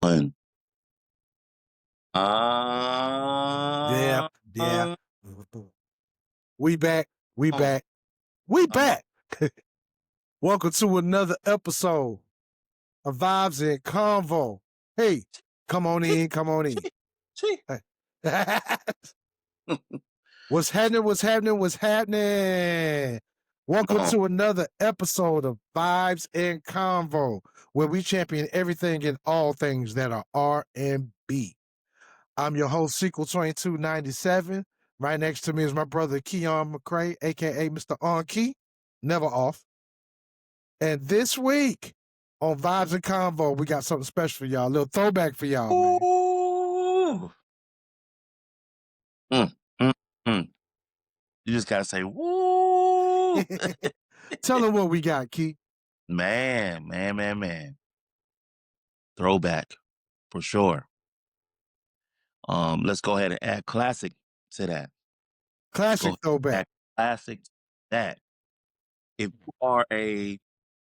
One. Yeah, yeah. Uh, We back. We oh, back. We I'm back. Welcome to another episode of Vibes and Convo. Hey, come on Chee, in. Come on in. chee, chee. What's happening? What's happening? What's happening? Welcome Oh, to another episode of Vibes and Convo, where we champion everything and all things that are R&B. I'm your host, Sequel 2297. Right next to me is my brother, Keon McCray, aka Mr. On Key, never off. And this week on Vibes and Convo, we got something special for y'all, a little throwback for y'all, man. ooh. Mm, mm, mm. You just gotta say, woo. Tell them what we got, Key. Man. Throwback for sure. Let's go ahead and add classic to that. Let's go Classic ahead and throwback. add classic to that. If you are a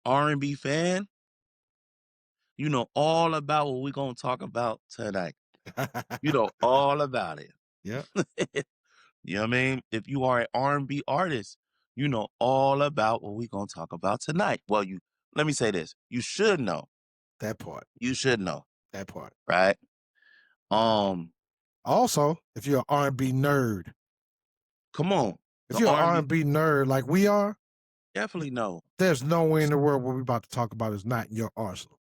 R&B fan, you know all about what we're gonna talk about tonight. You know all about it. Yeah, You know what I mean? If you are an R&B artist, you know all about what we're gonna talk about tonight. Well, let me say this: you should know. that part. You should know, That part. right? Um, Also, if you're an R&B nerd, come on, if the you're an R&B R&B nerd like we are, definitely know. there's no way in the world what we're about to talk about is not in your arsenal.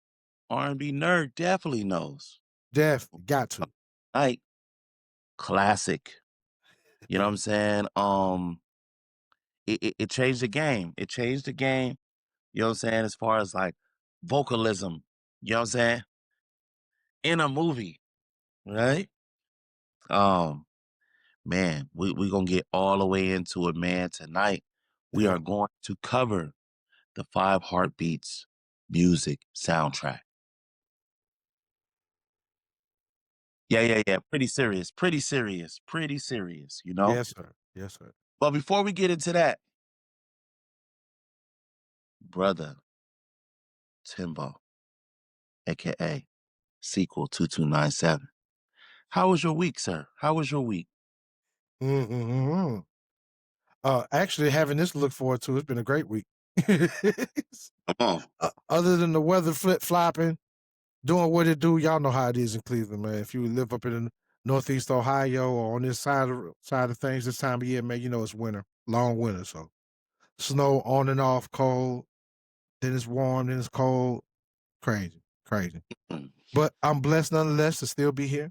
R&B nerd definitely knows. Definitely got to. Like classic. You know what I'm saying? It changed the game. It changed the game. You know what I'm saying? As far as like vocalism, you know what I'm saying? In a movie, right? Um, Man, we gonna get all the way into it, man. Tonight, we Yeah. are going to cover the Five Heartbeats music soundtrack. Yeah. Pretty serious, you know? Yes, sir. Yes, sir. But before we get into that, brother Timbo, aka Sequel 2297. How was your week, sir? How was your week? Mm-hmm. Actually, having this to look forward to, it's been a great week. Come on. Other than the weather flip flopping, doing what it do, y'all know how it is in Cleveland, man. If you live up in Northeast Ohio or on this side of things this time of year, man, you know it's winter, long winter. So snow on and off, cold. Then it's warm, then it's cold. Crazy, crazy. Mm. But I'm blessed nonetheless to still be here.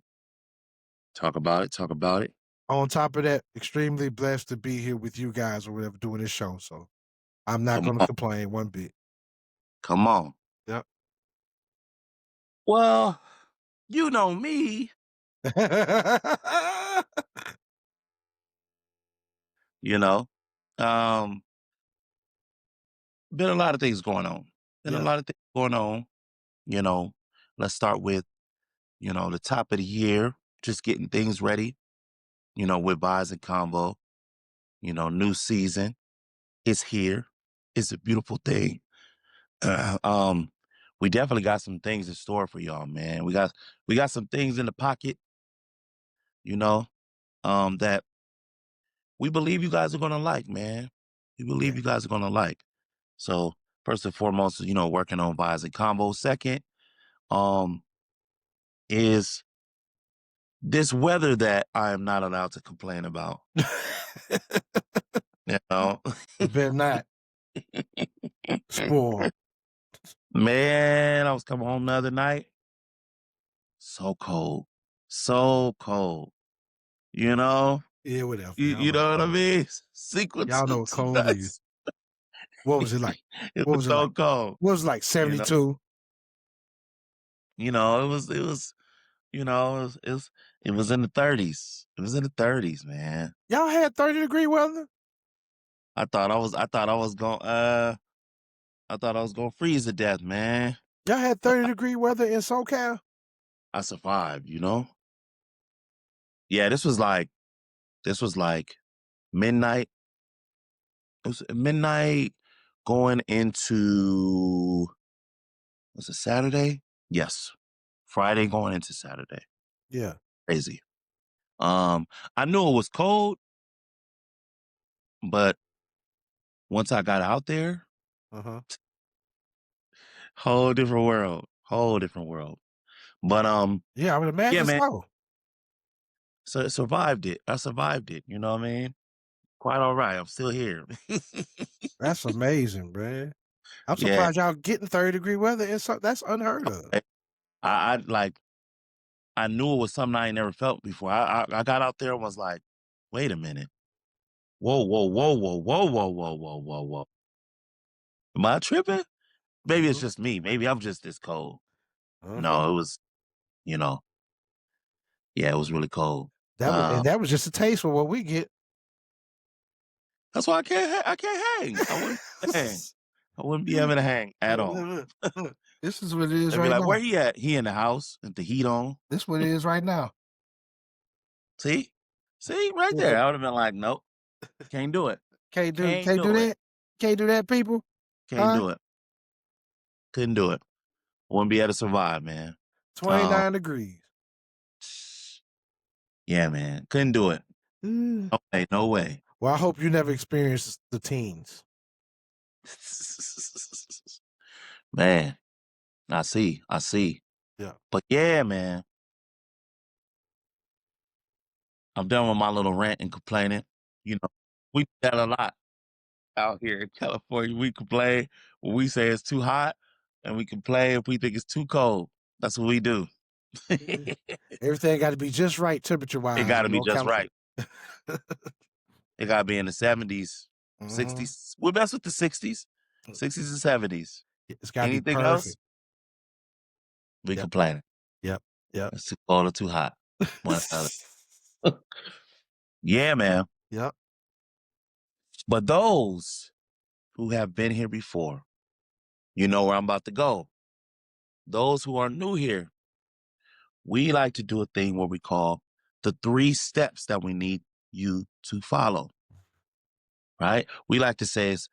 Talk about it. Talk about it. On top of that, extremely blessed to be here with you guys or whatever doing this show. So I'm not Come going to on. complain one bit. Come on. Yep. Well, you know me. You know, um, been a lot of things going on. Been a Yeah. lot of things going on. You know, let's start with, the top of the year, just getting things ready, with Vibes and Combo. New season is here. It's a beautiful thing. um, we definitely got some things in store for y'all, man. We got some things in the pocket, you know, that we believe you guys are gonna like, man. We believe Yeah. you guys are gonna like. So first and foremost, working on Vibes and Combo. Second, um, is this weather that I am not allowed to complain about. You know, You better not spoil. man, I was coming home the other night. So cold, so cold. You know, Yeah, whatever. you, Y'all you know know what what I cold. mean? Sequence Y'all know of what two cold is. nuts. What was it like? It What was was it so like? cold. What was it like? You know, 72. it was. It was in the 30s. It was in the 30s, man. Y'all had 30-degree weather? I thought I was gonna freeze to death, man. Y'all had But 30-degree weather in SoCal? I survived. Yeah, this was like midnight. It was midnight going into, was it Saturday? Yes. Friday going into Saturday. Yeah. Crazy. I knew it was cold, but once I got out there, Uh-huh. whole different world. Whole different world. But Yeah, I would yeah, imagine man. so. So I survived it. I survived it. You know what I mean? Quite all right. I'm still here. That's amazing, man. I'm Yeah. surprised y'all getting 30-degree weather and so that's unheard of. I like I knew it was something I ain't never felt before. I got out there and was like, wait a minute. Whoa, whoa, whoa, whoa, whoa, whoa, whoa, whoa, whoa, whoa. Am I tripping? Maybe it's Mhm. just me. Maybe I'm just this cold. Uh-huh. No, it was, you know, yeah, it was really cold. That was just a taste for what we get. That's why I can't hang. I wouldn't hang. I wouldn't be able to hang at Look, all. look, look. This is what it is They'd be right like, now. where he at? He in the house with the heat on. This what it is right now. See? See, right there. I would have been like, nope, can't do it. Can't Can't do do it. that? Can't do that, people? Can't Huh? do it. Couldn't do it. Wouldn't be able to survive, man. Um, 29 degrees. yeah, man. Couldn't do it. Mm. No way, no way. Well, I hope you never experience the teens. Man, I see. I see. Yeah. But yeah, man, I'm done with my little rant and complaining. You know, we do that a lot out here in California. We complain when we say it's too hot, and we complain if we think it's too cold. That's what we do. Everything got to be just right It temperature-wise got to in be North just right. California. It got to be in the 70s, Mhm. 60s. We mess with the 60s, 60s and 70s. It's got to be Anything else, perfect. we Yep. complaining. Yep. Yep. It's too cold or too hot. One or the other. Yeah, man. Yep. But those who have been here before, you know where I'm about to go. Those who are new here, we like to do a thing where we call the 3 steps that we need you to follow, right? We like to say it's,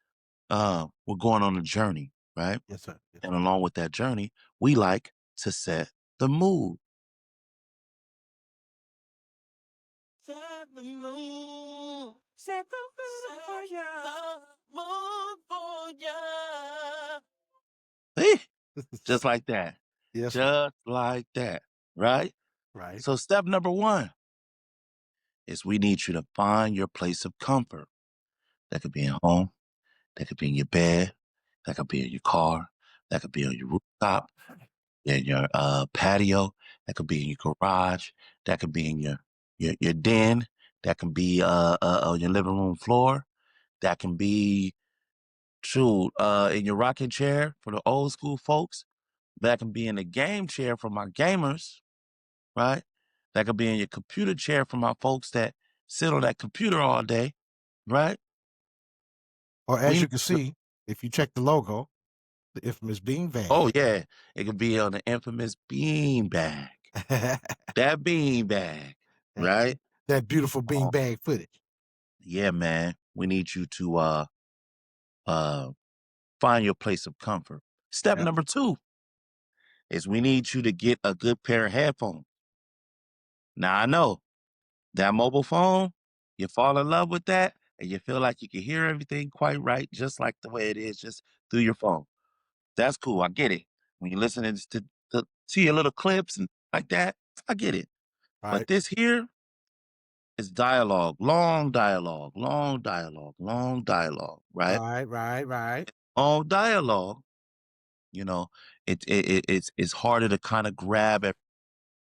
we're going on a journey, right? Yes, sir. Yes, And sir. along with that journey, we like to set the mood. Set the mood. Set the mood for ya. Mood for ya. See? Just like that. Yes, sir. Just like that, right? Right. So step number 1 is we need you to find your place of comfort. That could be in home, that could be in your bed, that could be in your car, that could be on your rooftop, in your patio, that could be in your garage, that could be in your den, that can be on your living room floor, that can be in your rocking chair for the old school folks, that can be in the game chair for my gamers, right? That could be in your computer chair for my folks that sit on that computer all day, right? Or as We you can see, if you check the logo, the infamous beanbag. Oh yeah, it could be on the infamous bean bag. That bean bag, that, right? that beautiful Oh, beanbag footage. yeah, man. We need you to uh find your place of comfort. Step Yep. number 2 is we need you to get a good pair of headphones. Now I know that mobile phone, you fall in love with that and you feel like you can hear everything quite right, just like the way it is, just through your phone. That's cool. I get it. When you're listening to your little clips and like that, I get it. But Right. this here is dialogue, long dialogue, long dialogue, long dialogue, right? Right. Right. Right. Long dialogue, you know, it's harder to kind of grab at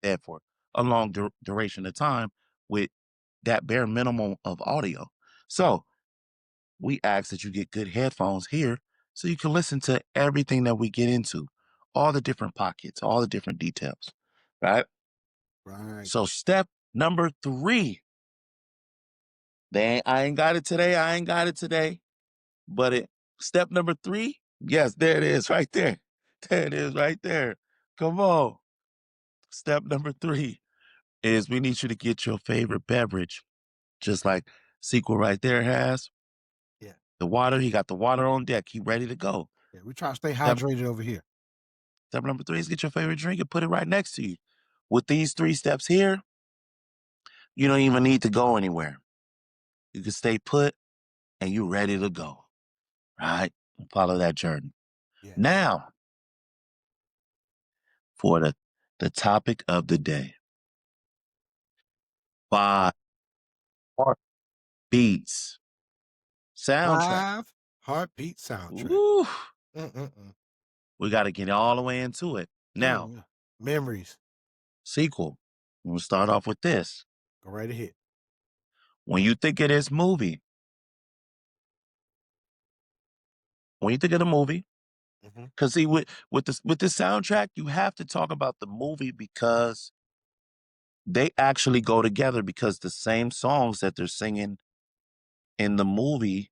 that for a long duration of time with that bare minimum of audio. So we ask that you get good headphones here so you can listen to everything that we get into, all the different pockets, all the different details, right? Right. So step number 3, I ain't got it today. I ain't got it today. But step number 3, yes, there it is right there. There it is right there. Come on. Step number 3 is we need you to get your favorite beverage, just like Sequel right there has. Yeah. The water, he got the water on deck. He ready to go. Yeah. We try to stay Step, hydrated over here. Step number 3 is get your favorite drink and put it right next to you. With these 3 steps here, you don't even need to go anywhere. You can stay put and you're ready to go, right? Follow that journey. Yes. Now, for the topic of the day. 5 heartbeats soundtrack. 5 Heartbeat soundtrack. Woo! Mm-mm-mm. We got to get all the way into it. Now, Yeah. Memories. sequel. We'll start off with this. Go right ahead. When you think of this movie, when you think of the movie, Mhm. because see, with the soundtrack, you have to talk about the movie because they actually go together because the same songs that they're singing in the movie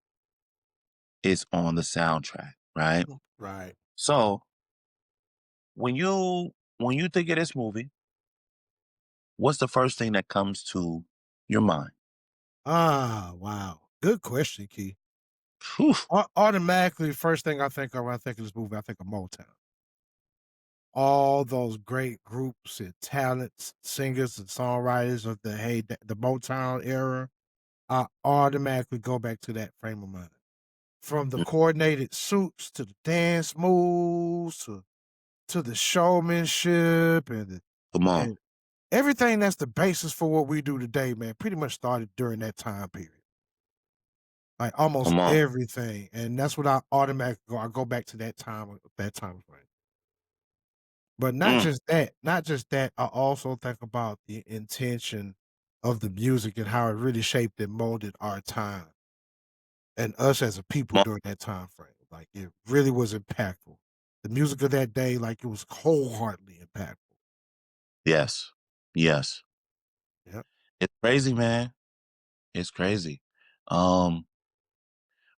is on the soundtrack, right? Right. So when you think of this movie, what's the first thing that comes to your mind? Ah, wow. Good question, Key. Whew, Automatically, first thing I think of when I think of this movie, I think of Motown. All those great groups and talents, singers and songwriters of the Motown era, I automatically go back to that frame of mind. From the mm, coordinated suits to the dance moves to the showmanship come on, and everything that's the basis for what we do today, man, pretty much started during that time period. Like almost come on. everything, and that's what I go back to that time frame. But Mm, not just that, I also think about the intention of the music and how it really shaped and molded our time and us as a people come on. during that time frame. Like it really was impactful. The music of that day, like it was wholeheartedly impactful. Yes, yes. Yep. It's crazy, man. It's crazy. Um,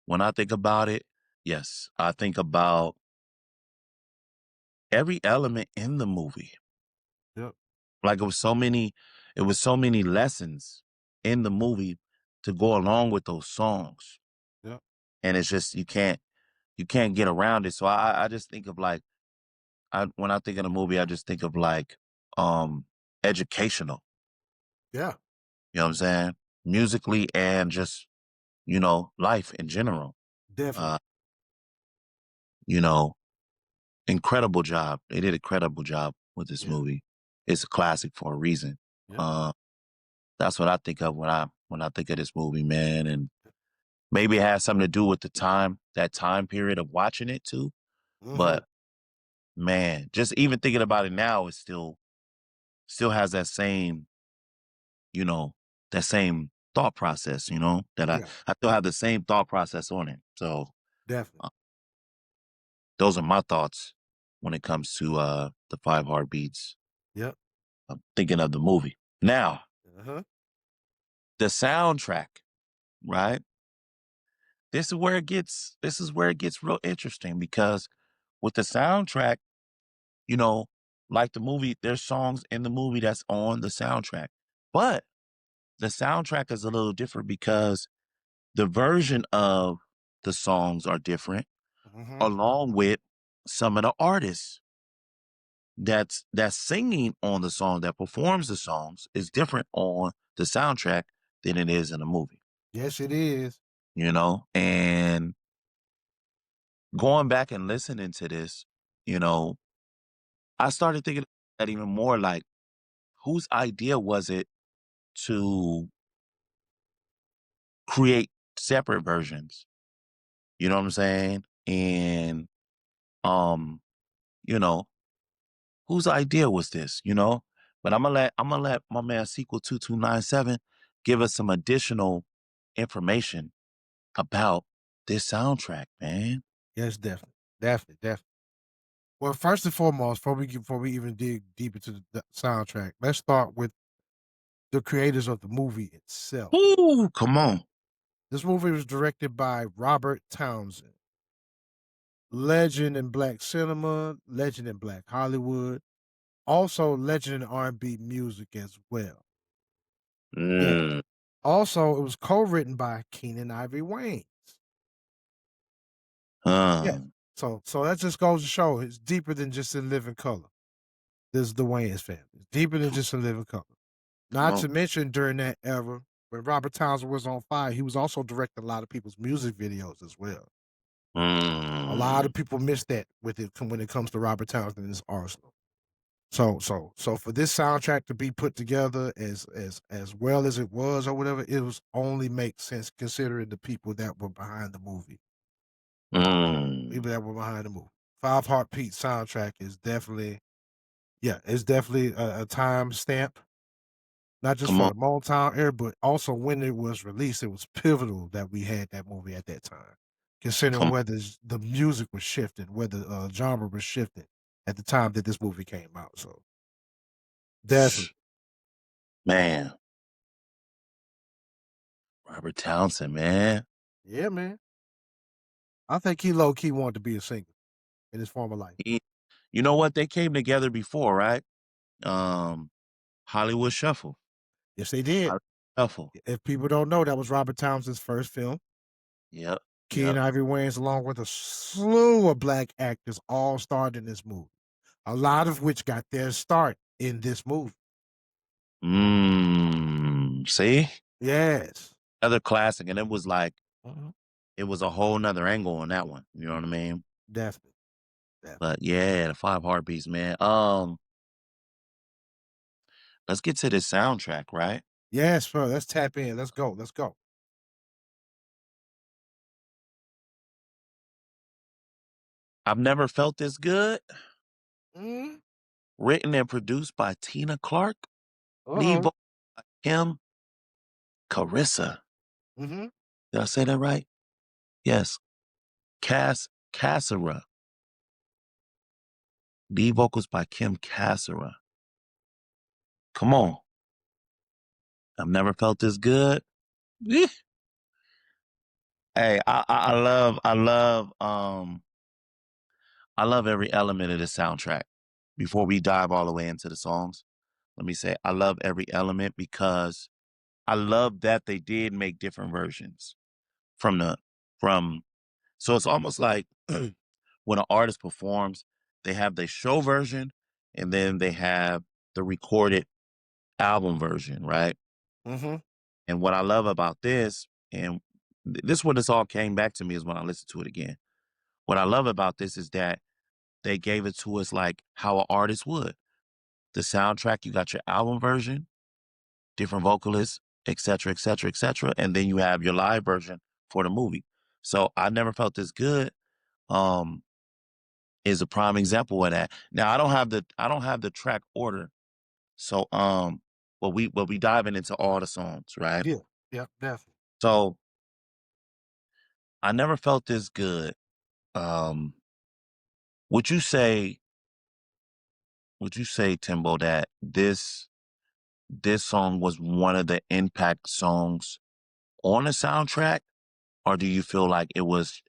when I think about it, yes, I think about every element in the movie. Yep. Like it was so many lessons in the movie to go along with those songs. Yep. And it's just you can't get around it. So I just think of like when I think of the movie, I just think of like educational, Yeah. you know what I'm saying? Musically and just, life in general. Definitely. Uh, you know, incredible job. They did a incredible job with this Yeah. movie. It's a classic for a reason. Yep. Uh, that's what I think of when I think of this movie, man. And maybe it has something to do with that time period of watching it too. Hmm. But man, just even thinking about it now, it still has you know, that same thought process, that Yeah. I still have the same thought process on it. So Definitely. uh, those are my thoughts when it comes to the 5 heartbeats. Yep. I'm thinking of the movie. Now, Uh-huh. the soundtrack, right? This is where it gets real interesting because with the soundtrack, you know, like the movie, there's songs in the movie that's on the soundtrack. But the soundtrack is a little different because the version of the songs are different, Hmm. along with some of the artists that's singing on the song that performs the songs is different on the soundtrack than it is in the movie, Yes, it is. and going back and listening to this, you know, I started thinking that even more like whose idea was it to create separate versions? You know what I'm saying? And um, you know, whose idea was this, But I'm gonna let my man Sequel 2297 give us some additional information about this soundtrack, man. Yes, definitely. Definitely. Definitely. Well, first and foremost, before we even dig deep into the soundtrack, let's start with the creators of the movie itself. Ooh, come on. This movie was directed by Robert Townsend, legend in black cinema, legend in black Hollywood, also legend in R&B music as well. And Mm, also, it was co-written by Keenan Ivory Wayans. huh. Yes. So that just goes to show it's deeper than just In Living Color. This is the Wayans family. It's deeper than just In Living Color. Come Not on. to mention during that era when Robert Townsend was on fire, he was also directing a lot of people's music videos as well. A lot Mm. of people miss that with it when it comes to Robert Townsend and his arsenal. So for this soundtrack to be put together as well as it was or whatever, it was only makes sense considering the people that were behind the movie. Mm. People that were behind the movie. Five Heartbeat soundtrack is definitely, it's definitely a time stamp. Not just Come for on. the Motown era, but also when it was released, it was pivotal that we had that movie at that time. Considering Come whether the music was shifting, whether genre was shifting at the time that this movie came out. So definitely, Man. Robert Townsend, man. yeah, man. I think he low key wanted to be a singer in his former life. You know what? They came together before, right? Hollywood Shuffle. Yes, they did. Hollywood Shuffle. If people don't know, that was Robert Townsend's first film. Yep. Keen Yep. Ivy Wayans, along with a slew of black actors, all starred in this movie. A lot of which got their start in this movie. See? Yes. Another classic. And it was like, Mhm. it was a whole nother angle on that one. You know what I mean? Definitely. Definitely. But yeah, the Five Heartbeats, man. Let's get to this soundtrack, right? Yes, bro. Let's tap in. Let's go. Let's go. I've never felt this good. Mm. Written and produced by Tina Clark. Lead Uh-oh. vocal by Kim Carissa. Mm-hmm. Did I say that right? Yes. Cassera. Lead vocals by Kim Cassera. Come on. I've never felt this good. Eh. Hey, I love every element of the soundtrack. Before we dive all the way into the songs, let me say I love every element because I love that they did make different versions from so it's almost like when an artist performs, they have the show version and then they have the recorded album version, right? Mm-hmm. And what I love about this, and this is when this all came back to me is when I listened to it again. What I love about this is that they gave it to us like how an artist would. The soundtrack, you got your album version, different vocalists, et cetera, et cetera, et cetera. And then you have your live version for the movie. So I never felt this good. Is a prime example of that. Now I don't have the track order. So but we diving into all the songs, right? Yeah. Yeah, definitely. So I never felt this good. Um would you say Timbo that this song was one of the impact songs on the soundtrack? Or do you feel like it was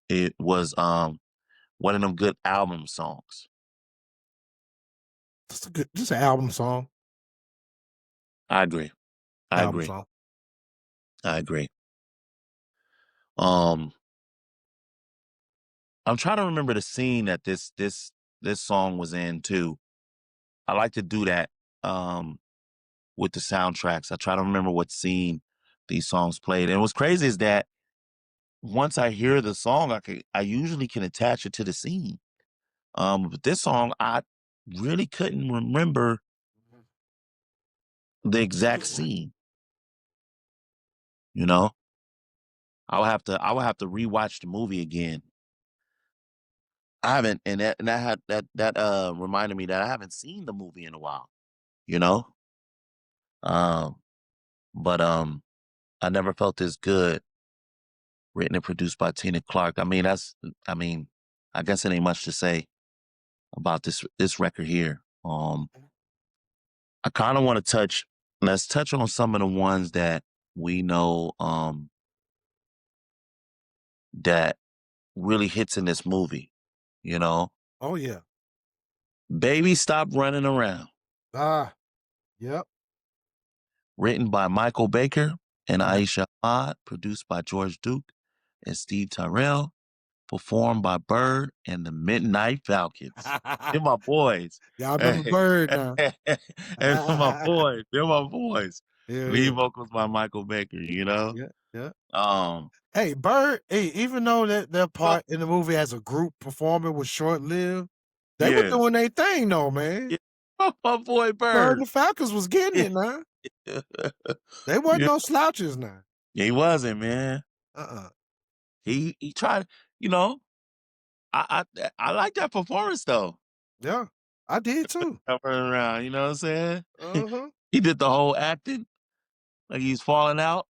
one of them good album songs? Just an album song. I agree. I Album agree. song. I agree. Um I'm trying to remember the scene that this song was in too. I like to do that with the soundtracks. I try to remember what scene these songs played. And what's crazy is that once I hear the song, I usually can attach it to the scene. But this song I really couldn't remember the exact scene, you know? I would have to rewatch the movie again. I haven't and that had that reminded me that I haven't seen the movie in a while, you know? Um but I never felt this good. Written and produced by Tina Clark. I mean, I guess it ain't much to say about this record here. I kind of want to let's touch on some of the ones that we know that really hits in this movie, you know? Oh yeah. Baby Stop Running Around, Ah. Yep. written by Michael Baker and Yeah. Aisha Ahmad, produced by George Duke and Steve Tyrell. performed by Bird and the Midnight Falcons. They're my boys. Y'all remember Bird now? They're my boys. They're my boys. Yeah, Lead yeah, vocals by Michael Baker, you know? yeah, yeah. Um, Hey, Bird, hey, even though that their part in the movie as a group performing was short-lived, they were yeah. doing their thing though, man. Yeah. My boy Bird and Bird. the Falcons was getting it now. They wasn't Yeah. no slouches now. He wasn't, man. Uh-uh. He tried, you know, I like that performance though. Yeah, I did too. Turning around, you know what I'm saying? Uh-huh. He did the whole acting like he's falling out.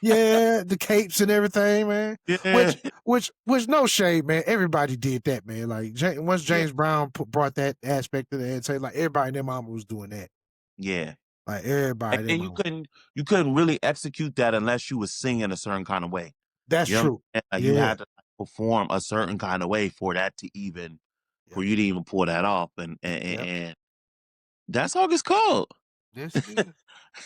Yeah, the capes and everything, man. Yeah. Which no shade, man. Everybody did that, man. Like once Yeah. James Brown brought that aspect to the say like everybody in their mama was doing that. Yeah. Like everybody in their And you couldn't really execute that unless you was singing a certain kind of way. That's You know true. what I'm saying? Like, you had to perform a certain kind of way for that to even for you to even pull that off. And that song is cold. Yes, it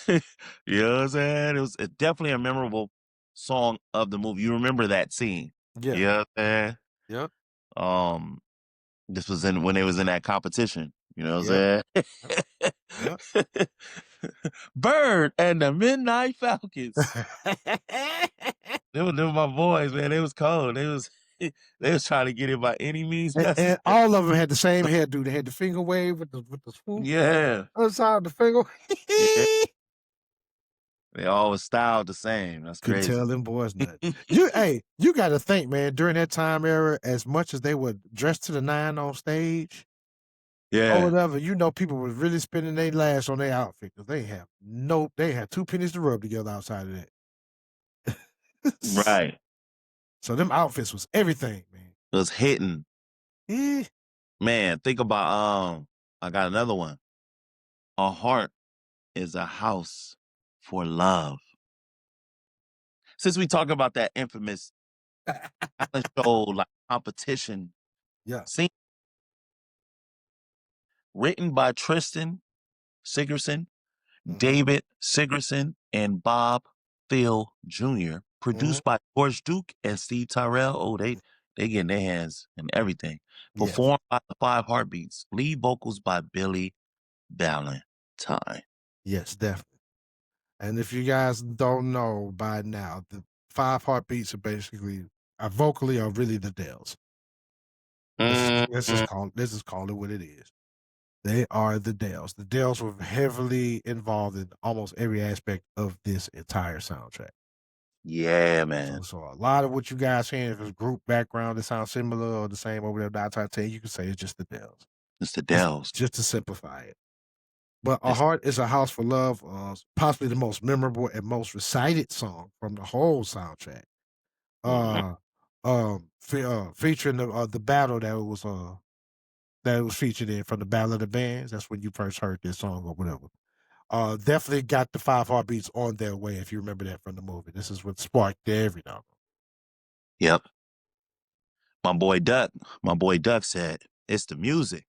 is. You know what I'm saying? It was definitely a memorable song of the movie. You remember that scene. Yeah. You know what I'm saying? Yep. This was when they was in that competition. You know what I'm saying? Bird and the Midnight Falcons. They were my boys, man. They was cold. They was trying to get it by any means and necessary. all of them had the same hairdo. They had the finger wave with the swoop. Yeah. Other side of the finger. Yeah. They all was styled the same. That's Couldn't crazy. tell them boys nothing. You got to think, man. During that time era, as much as they were dressed to the nine on stage, or Yeah. whatever, you know, people was really spending their last on their outfit because they had two pennies to rub together outside of that. Right. So them outfits was everything, man. It was hitting. Yeah. Man, think about I got another one. A heart is a house for love. Since we talk about that infamous talent show like competition Yeah. scene, written by Tristan Sigerson, David Sigerson, and Bob Phil Jr., produced by George Duke and Steve Tyrell. Oh, they getting their hands in everything. Yes. Performed by the Five Heartbeats. Lead vocals by Billy Valentine. Yes, definitely. And if you guys don't know by now, the Five Heartbeats are basically vocally are really the Dells. Let's just call it what it is. They are the Dells. The Dells were heavily involved in almost every aspect of this entire soundtrack. Yeah, man. So a lot of what you guys hearing, if it's group background that sounds similar or the same over there, I try to tell you, you can say it's just the Dells. It's the Dells. Just to simplify it. But A Heart is a House for Love, possibly the most memorable and most recited song from the whole soundtrack. Featuring the battle that was featured in from the Battle of the Bands. That's when you first heard this song or whatever. Definitely got the Five Heartbeats on their way, if you remember that from the movie. This is what sparked every number. Yep. My boy Duck said, it's the music.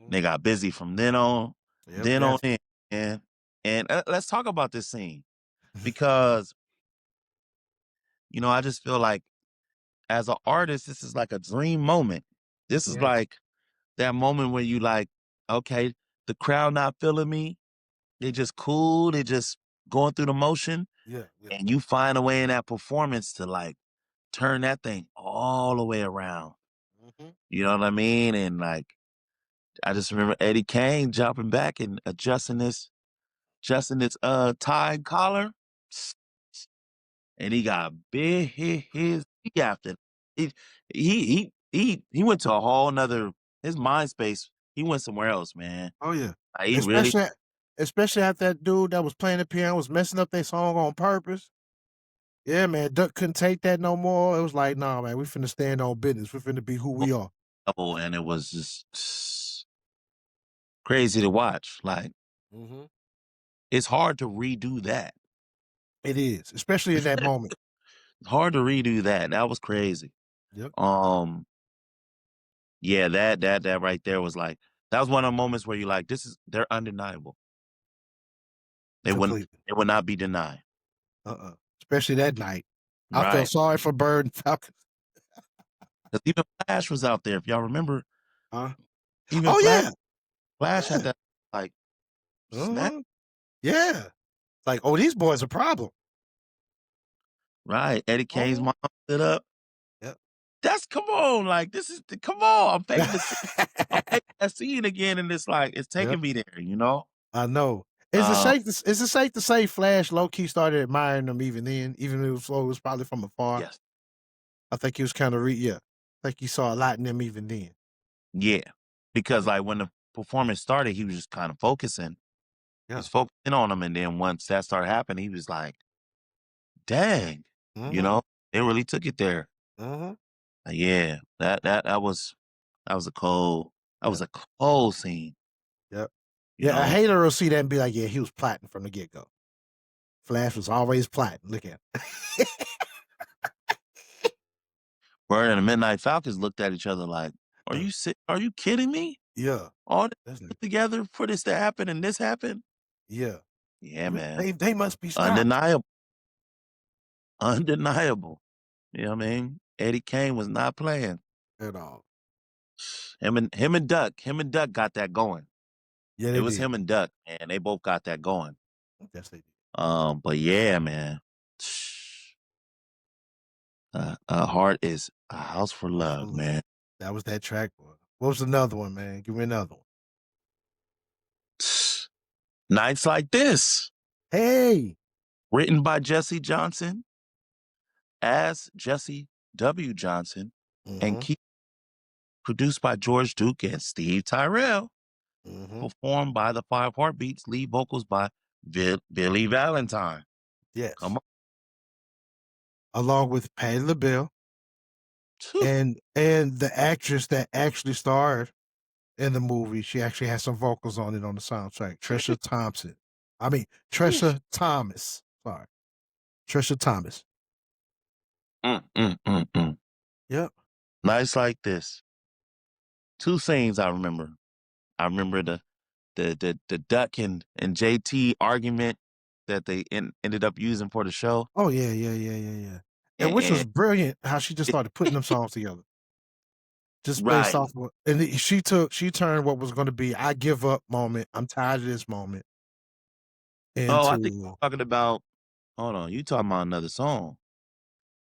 They got busy from then on. Yep, On in, man. And let's talk about this scene. Because, you know, I just feel like as an artist, this is like a dream moment. This is like that moment where you like, okay, the crowd not feeling me. They just cool. They just going through the motion. Yeah. And you find a way in that performance to like turn that thing all the way around. You know what I mean? And like, I just remember Eddie Kane jumping back and adjusting its tie and collar. And he got big he after he went to a whole nother his mind space. He went somewhere else, man. Oh yeah. Like, he Especially after that dude that was playing the piano was messing up their song on purpose. Yeah, man. Duck couldn't take that no more. It was like, nah, man, we finna stand on business. We finna be who we are. And it was just crazy to watch. Like, it's hard to redo that. It is, especially in that moment. It's hard to redo that. That was crazy. Yep. Yeah, that right there was like, that was one of the moments where you're like, they're undeniable. They would not be denied. Especially that night. I feel Right. sorry for Bird and Falcon. Because even Flash was out there. If y'all remember, Huh? even Oh Flash, yeah. Flash Yeah. had that like snap. Uh-huh. Yeah. Like, oh, these boys a problem. Right. Eddie Kane's Oh. mom stood up. Yep. That's come on. Like this is come on. I'm faking the scene. I'm faking that scene again, and it's like it's Yep. taking me there. You know. I know. Is it Um. safe to say Flash low key started admiring them even then, even though it was probably from afar? Yes. I think he was kind of yeah. I think he saw a lot in them even then. Yeah. Because like when the performance started, he was just kind of focusing. He Yeah. was focusing on them, and then once that started happening, he was like, "Dang," you Mm-hmm. know. They really took it there. Mm-hmm. Yeah. That was a cold. That Yep. was a cold scene. Yep. You Yeah, a know. hater will see that and be like, yeah, he was plotting from the get go. Flash was always plotting. Look at him. Bird and the Midnight Falcons looked at each other like, "Are Uh, you Are you kidding me? yeah. All this That's like, put together for this to happen and this happened?" yeah. Yeah, man. They must be stopped Undeniable. Undeniable. You know what I mean? Eddie Kane was not playing. at all. Him and Duck got that going. Yeah, It they was did. him and Duck, and they both got that going. Yes, they did. But yeah, man. A heart is a house for House for love, Love. man. That was that track, boy. What was another one, man? Give me another one. Nights like this, Hey. written by Jesse Johnson as Jesse W. Johnson, and Mm-hmm. produced by George Duke and Steve Tyrell, Mm-hmm. performed by the Five Heartbeats, lead vocals by Billy Valentine. Come Yes. on. Along with Patti LaBelle Phew. and the actress that actually starred in the movie. She actually has some vocals on it on the soundtrack. Trisha Thompson. I mean Sheesh. Trisha Thomas. Sorry. Trisha Thomas. Mm, mm, mm, mm. Yep. Nights like this. Two scenes I remember. I remember the Duck and JT argument that they ended up using for the show. Oh yeah. And which was And, brilliant how she just started putting them songs together. Just based right. off what and she turned what was gonna be I give up moment, I'm tired of this moment Oh, I think you're into talking about. Hold on, you talking about another song?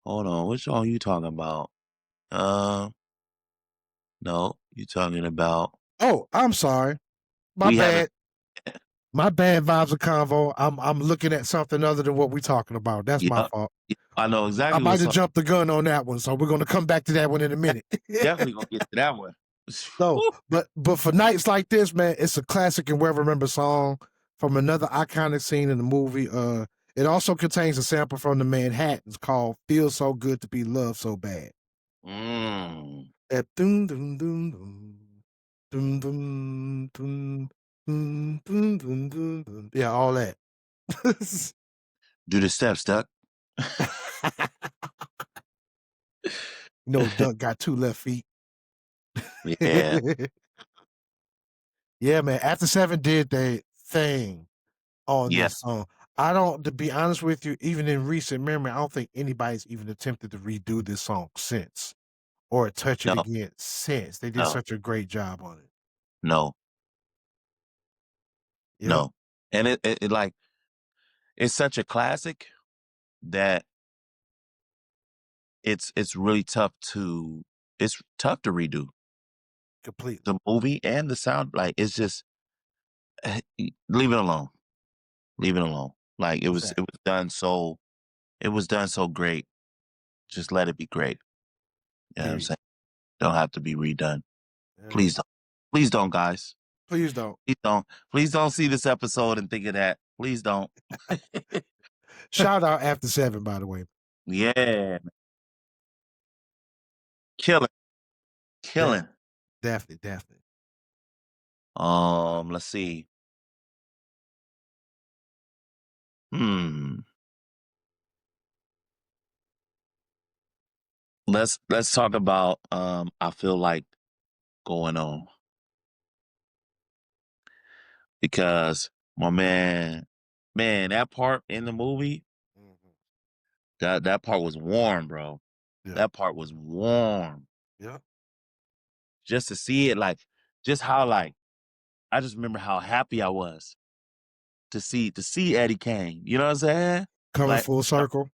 Hold on, which song you talking about? Uh, no, you talking about. oh, I'm sorry. My We haven't. bad. My bad vibes of convo. I'm looking at something other than what we're talking about. That's my Yeah, fault. I know I exactly what might have song. jumped the gun on that one, so we're gonna come back to that one in a minute. Definitely gonna get to that one. So, Whew. but for nights like this, man, it's a classic and well remembered song from another iconic scene in the movie. It also contains a sample from the Manhattans called "Feels So Good to Be Loved So Bad." Mm. That dum dum dum dum dum dum dum dum dum dum dum. Yeah, all that. Do the steps, Duck. Duck got two left feet. Yeah, Yeah, man. After Seven did their thing on yeah. this song. I don't, to be honest with you, even in recent memory, I don't think anybody's even attempted to redo this song since or touch it No, again since. They did no, such a great job on it. no, Yep. no. And it like it's such a classic that it's really tough to redo Completely. the movie and the sound. Like it's just leave it alone. Leave it alone. Like Exactly. it was done so great. Just let it be great. You know what I'm Period. saying? Don't have to be redone. Yeah. Please don't. Please don't, guys. Please don't. Please don't. Please don't see this episode and think of that. Please don't. Shout out After Seven, by the way. Yeah. Killing. Yeah, Killing. definitely. Let's see. Hmm. Let's talk about I feel like going on because my man, that part in the movie, Mhm. That part was warm, bro. Yeah. That part was warm. Yeah. Just to see it, like, just how, like, I just remember how happy I was to see Eddie Kane. You know what I'm saying? Coming Like, full circle.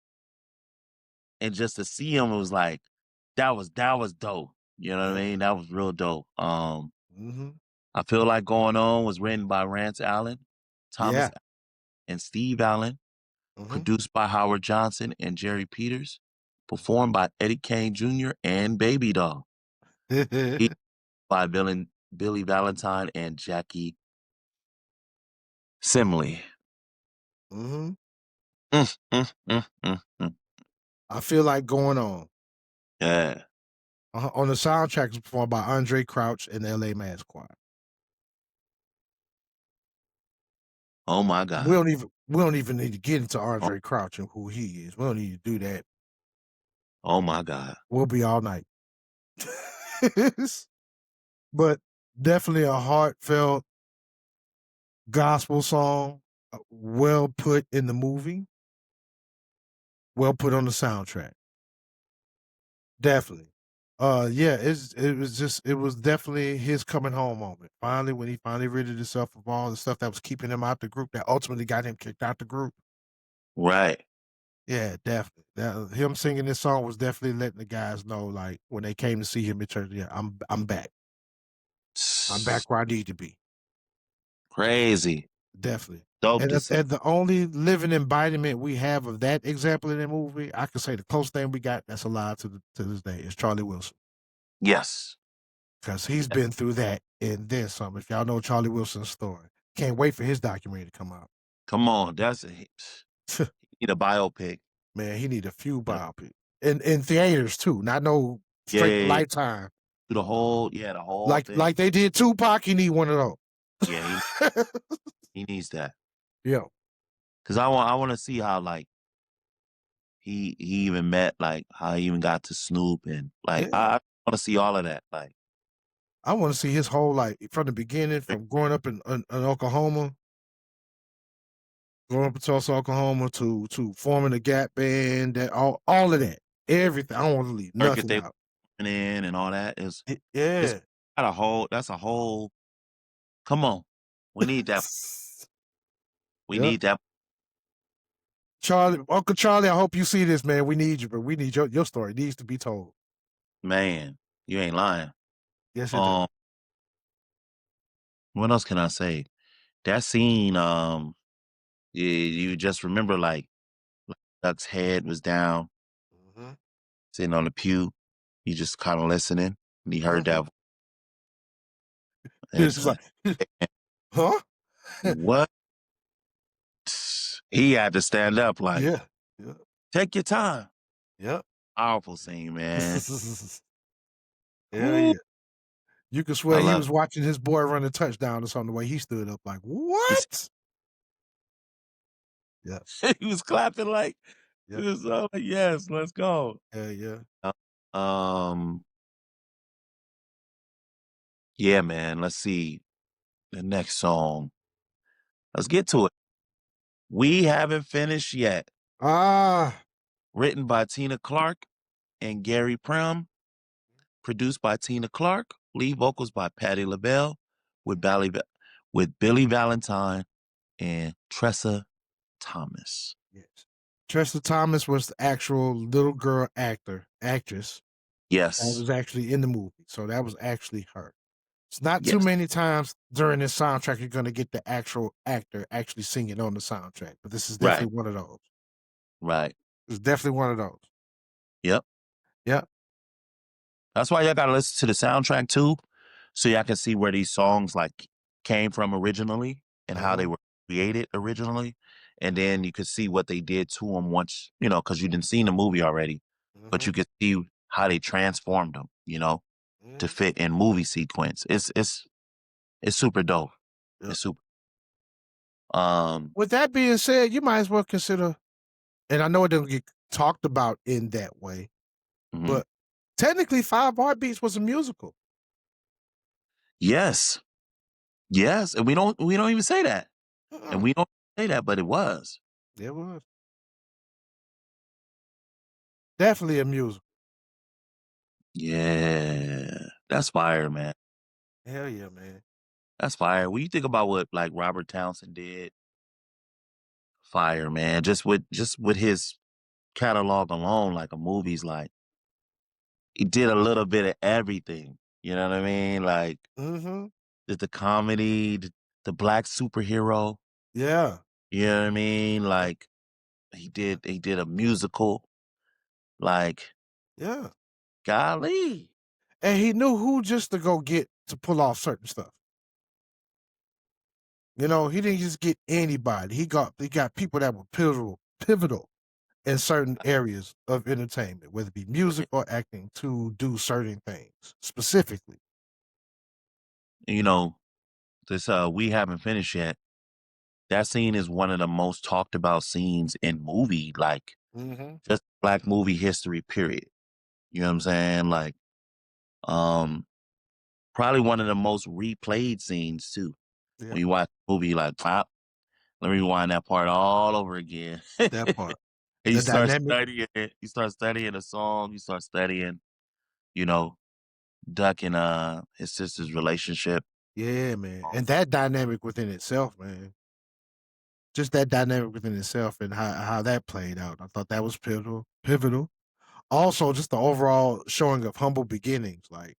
and just to see him, it was like that was dope. You know what I Yeah. mean? That was real dope. Mm-hmm. I feel like Going On was written by Rance Allen, Thomas, Yeah. and Steve Allen, Mm-hmm. produced by Howard Johnson and Jerry Peters, performed by Eddie Kane Jr. and Baby Doll, by Billy Valentine and Jackie Simley. Mm-hmm. Mm, mm, mm, mm, mm. I feel like Going On. Yeah. On the soundtrack is performed by Andre Crouch and the LA Man Squad. Oh my We God. don't even need to get into Oh, Andre Crouch and who he is. We don't need to do that. oh my God. We'll be all night. But definitely a heartfelt gospel song, well put in the movie, well put on the soundtrack. Definitely. Yeah, it was definitely his coming home moment. Finally, when he finally ridded himself of all the stuff that was keeping him out the group, that ultimately got him kicked out the group. Right. Yeah, definitely. Him singing this song was definitely letting the guys know, like when they came to see him in church. Yeah, I'm back. I'm back where I need to be. Crazy. Definitely. Dope And to see. the only living embodiment we have of that example in the movie, I could say the closest thing we got that's alive to this day is Charlie Wilson. Yes. Because he's been through that and then some. If y'all know Charlie Wilson's story, can't wait for his documentary to come out. Come on. Need a biopic. Man, he need a few Yeah. biopics in theaters too, not no straight Yeah. Lifetime. The whole thing. Like they did Tupac. He need one of those. Yeah, he needs that. Yeah. Cause I want to see how, like, he even met, like, how he even got to Snoop, and like Yeah. I want to see all of that. Like, I want to see his whole life from the beginning, from growing up in Oklahoma, growing up in Tulsa, Oklahoma, to forming the Gap Band, that all of that, everything. I don't want to leave circuit nothing they out. went in and all that is it's Yeah. got a whole. That's a whole. Come on, we need that. We Yep. need that. Charlie, Uncle Charlie, I hope you see this, man. We need you, but we need your story needs to be told. Man, you ain't lying. Yes, it does. What else can I say? That scene, you just remember, like Duck's head was down, Mm-hmm. sitting on the pew. He just kind of listening, and he heard that. And It's it's just like, like, huh? what? He had to stand up, like, Yeah. Yeah. take your time. Yep. Powerful scene, man. Hell Ooh, yeah. You could I swear he love was watching his boy run a touchdown or something the way he stood up, like, it. what? Yeah. He was clapping like, Yeah. it was like, yes, let's go. Yeah. Um, yeah, man. Let's see the next song. Let's get to it. We haven't finished yet. Ah, Written by Tina Clark and Gary Prim. Produced by Tina Clark. Lead vocals by Patti LaBelle with Billy Valentine and Tressa Thomas. yes. Tressa Thomas was the actual little girl actress that Yes. was actually in the movie. So that was actually her. It's not too Yes. many times during this soundtrack you're going to get the actual actor actually singing on the soundtrack, but this is Right. definitely one of those. Right. It's definitely one of those. Yep. Yep. That's why y'all gotta listen to the soundtrack too, so y'all can see where these songs like came from originally and how they were created originally, and then you could see what they did to them once, because you didn't seen the movie already, but you could see how they transformed them, to fit in movie sequence. It's super dope. Yep. It's super. With that being said, you might as well consider, and I know it doesn't get talked about in that way, Mhm. but technically Five Heartbeats was a musical. Yes, and we don't even say that, and we don't say that, but it was. It was. Definitely a musical. Yeah. That's fire, man. Hell yeah, man. That's fire. When you think about what like Robert Townsend did, fire, man. Just with his catalog alone, like a movies, like he did a little bit of everything. You know what I mean? Like Mm-hmm. did the comedy, the black superhero. Yeah. You know what I mean? Yeah. Like he did a musical. Like Yeah. golly, And he knew who just to go get to pull off certain stuff. You know, he didn't just get anybody. He got people that were pivotal in certain areas of entertainment, whether it be music or acting, to do certain things specifically. you know this. We haven't finished yet. That scene is one of the most talked about scenes in movie, like Mm-hmm. just black movie history. Period. You know what I'm saying? Like, um, probably one of the most replayed scenes too. Yeah, When you watch the movie, like, pop, let me rewind that part all over again. that part. And you The start dynamic. studying it. You start studying the song. You start studying, you know, Duck and his sister's relationship. Yeah, man. And that dynamic within itself, man. Just that dynamic within itself and how that played out. I thought that was pivotal. Pivotal. Also, just the overall showing of humble beginnings. Like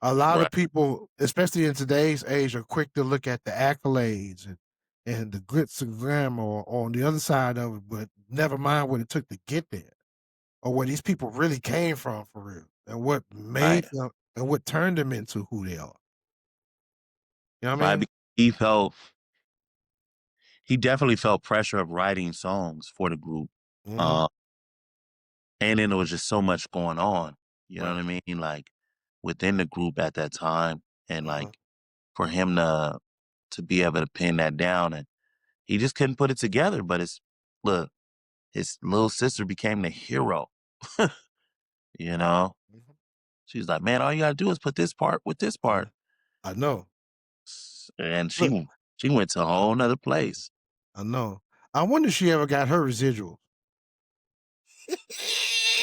a lot Right. of people, especially in today's age, are quick to look at the accolades and the glitz and glamour on the other side of it, but never mind what it took to get there or where these people really came from for real and what Right. made them and what turned them into who they are. You know what I Right. mean? Because he definitely felt pressure of writing songs for the group. Mm-hmm. Uh, and then there was just so much going on. You know Right. what I mean? Like within the group at that time. And Uh-huh. like for him to be able to pin that down and he just couldn't put it together. But look, his little sister became the hero. You know? Mhm. She's like, man, all you gotta do is put this part with this part. I know. And Look, she went to a whole nother place. I know. I wonder if she ever got her residuals.